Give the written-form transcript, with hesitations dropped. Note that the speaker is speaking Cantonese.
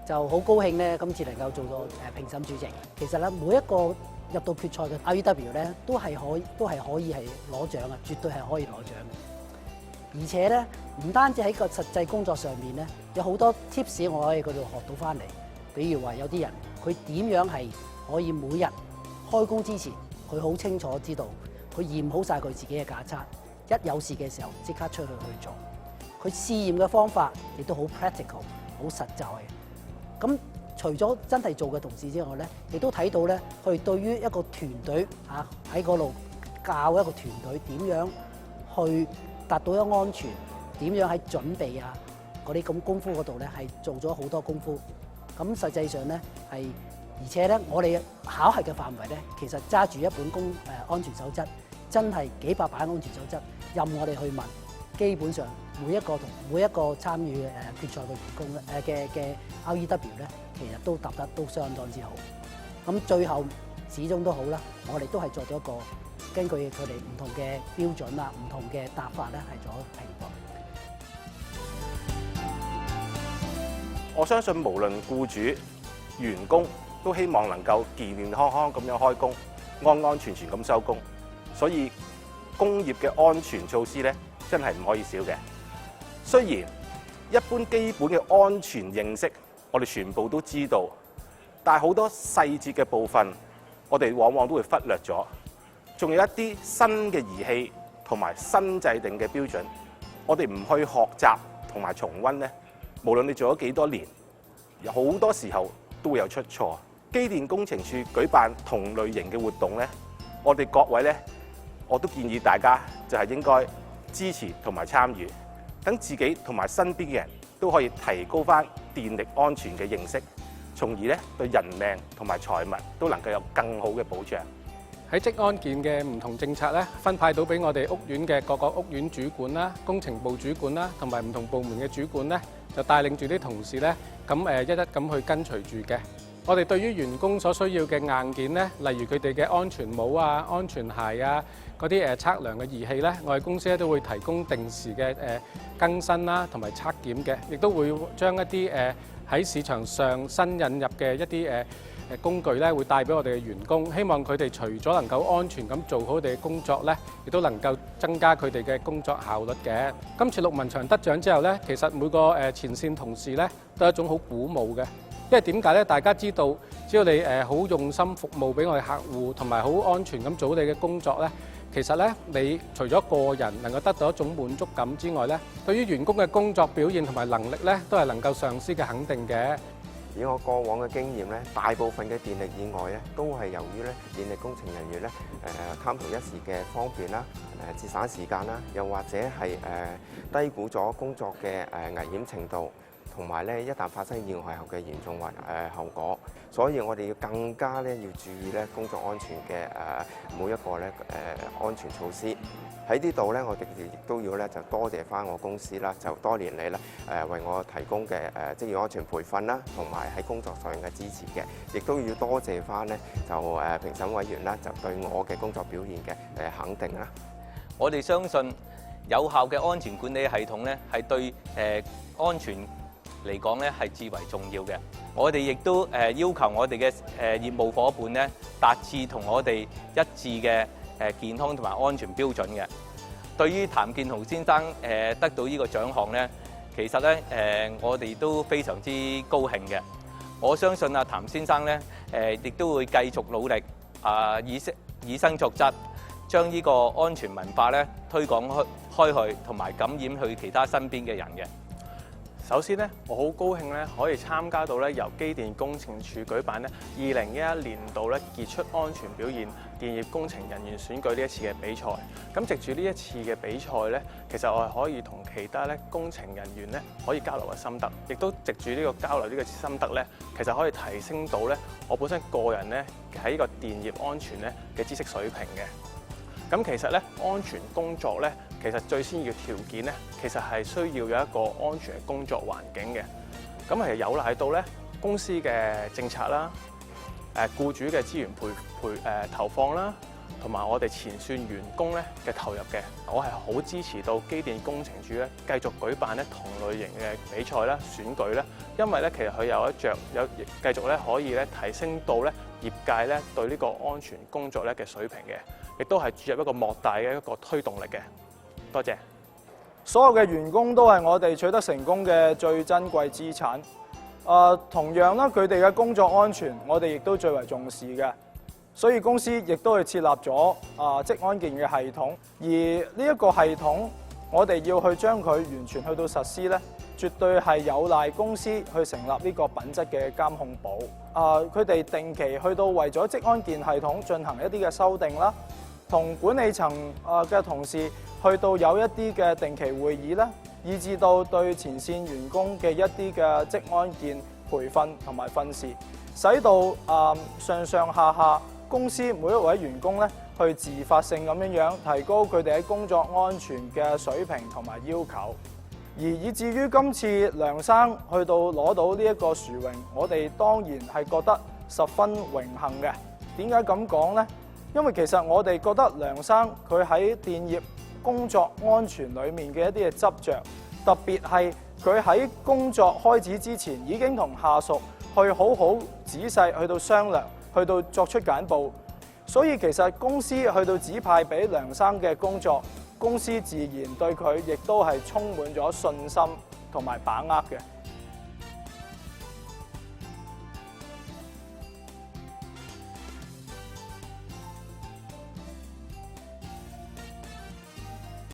就好高興咧，今次能夠做到評審主席。其實咧，每一個入到決賽嘅 REW 咧，都係可以係攞獎嘅，絕對係可以攞獎嘅。而且咧，唔單止喺個實際工作上面咧，有好多 tips 我可以嗰度學到翻嚟。比如話有啲人佢點樣係可以每日開工之前，佢好清楚知道佢驗好晒佢自己嘅架測，一有事嘅時候即刻出去做。佢試驗嘅方法亦都好 practical， 好實在嘅。咁除咗真係做嘅同事之外咧，亦都睇到咧，佢對於一個團隊喺嗰度教一個團隊點樣去達到一個安全，點樣喺準備嗰啲咁功夫嗰度咧係做咗好多功夫。咁實際上咧係，而且咧我哋考核嘅範圍咧，其實揸住一本安全守則，真係幾百版安全守則，任我哋去問，基本上每一個參與決賽嘅員工嘅 REW 咧，其實都答得都相當之好。咁最後始終都好啦，我哋都係做咗一個根據佢哋唔同嘅標準唔同嘅答法咧，係做評判。我相信無論僱主、員工都希望能夠健健康康咁樣開工，安安全全咁收工。所以工業嘅安全措施咧，真係唔可以少嘅。雖然一般基本嘅安全認識，我哋全部都知道，但係好多細節嘅部分，我哋往往都會忽略咗。仲有一啲新嘅儀器同埋新制定嘅標準，我哋唔去學習同埋重溫咧，無論你做咗幾多年，有好多時候都會有出錯。機電工程署舉辦同類型嘅活動咧，我哋各位咧，我都建議大家就係應該支持同埋參與，等自己同埋身邊嘅人都可以提高返電力安全嘅認識，從而咧對人命同埋財物都能夠有更好嘅保障。喺職安健嘅唔同政策咧，分派到俾我哋屋苑嘅各個屋苑主管啦、工程部主管啦，同埋唔同部門嘅主管咧，就帶領住啲同事咧，咁一一咁去跟隨住嘅。我哋對於員工所需要嘅硬件咧，例如佢哋嘅安全帽啊、安全鞋啊、嗰啲測量嘅儀器咧，我哋公司咧都會提供定時嘅更新啦，同埋測檢嘅，亦都會將一啲喺市場上新引入嘅一啲工具咧，會帶俾我哋嘅員工，希望佢哋除咗能夠安全咁做好佢哋嘅工作咧，亦都能夠增加佢哋嘅工作效率嘅。今次陸文祥得獎之後咧，其實每個前線同事咧都係一種好鼓舞嘅，因為點解咧？大家知道，只要你好用心服務俾我哋客戶，同埋好安全咁做好你嘅工作咧，其實咧你除咗個人能夠得到一種滿足感之外咧，對於員工嘅工作表現同埋能力咧，都係能夠上司嘅肯定嘅。以我過往嘅經驗咧，大部分嘅電力意外咧，都係由於咧電力工程人員咧貪圖一時嘅方便啦，節省時間啦，又或者係低估咗工作嘅危險程度，同埋咧一旦發生意外後嘅嚴重後果，所以我哋要更加咧要注意咧工作安全嘅每一個咧安全措施。喺呢度咧，我哋亦都要咧就多謝翻我公司啦，就多年嚟咧為我提供嘅職業安全培訓啦，同埋喺工作上嘅支持嘅，亦都要多謝翻咧就評審委員啦，就對我嘅工作表現嘅肯定啦。我哋相信有效嘅安全管理系統咧，係對安全嚟講咧係至為重要嘅。我哋亦都要求我哋嘅業務夥伴咧達至同我哋一致嘅健康同埋安全標準嘅。對於譚建豪先生得到呢個獎項咧，其實咧我哋都非常之高興嘅。我相信阿譚先生咧亦都會繼續努力以身作則，將呢個安全文化咧推廣開去，同埋感染去其他身邊嘅人嘅。首先咧，我好高興咧可以參加到咧由機電工程署舉辦咧2011年度咧傑出安全表現電業工程人員選舉呢一次嘅比賽。咁藉住呢一次嘅比賽咧，其實我係可以同其他咧工程人員咧可以交流嘅心得，亦都藉住呢個交流呢個心得咧，其實可以提升到咧我本身個人咧喺呢個電業安全咧嘅知識水平嘅。咁其實咧安全工作咧，其實最先要條件咧，其實係需要有一個安全嘅工作環境嘅。咁係有賴到咧公司嘅政策啦，僱主嘅資源投放啦，同埋我哋前線員工咧嘅投入嘅。我係好支持到機電工程署咧繼續舉辦咧同類型嘅比賽啦、選舉咧，因為咧其實佢有繼續咧可以咧提升到咧業界咧對呢個安全工作咧嘅水平嘅，亦都係注入一個莫大嘅一個推動力嘅。多謝。所有嘅員工都係我哋取得成功嘅最珍貴資產。同樣啦，佢哋嘅工作安全，我哋亦都最為重視嘅。所以公司亦都係設立咗職安健嘅系統，而呢一個系統，我哋要去將佢完全去到實施咧，絕對係有賴公司去成立呢個品質嘅監控部。佢哋定期去到為咗職安健系統進行一啲嘅修訂啦，同管理層嘅同事去到有一啲嘅定期會議啦，以至到對前線員工嘅一啲嘅職安健培訓同埋訓示，使到上上下下公司每一位員工咧，去自發性咁樣提高佢哋喺工作安全嘅水平同埋要求，而以至於今次梁生去到攞到呢一個殊榮，我哋當然係覺得十分榮幸嘅。點解咁講呢？因為其實我哋覺得梁生佢喺電業工作安全裏面嘅一啲嘅執着，特別係佢喺工作開始之前已經同下屬去好好仔細去到商量，去到作出簡報，所以其實公司去到指派俾梁生嘅工作，公司自然對佢亦都係充滿咗信心同埋把握嘅。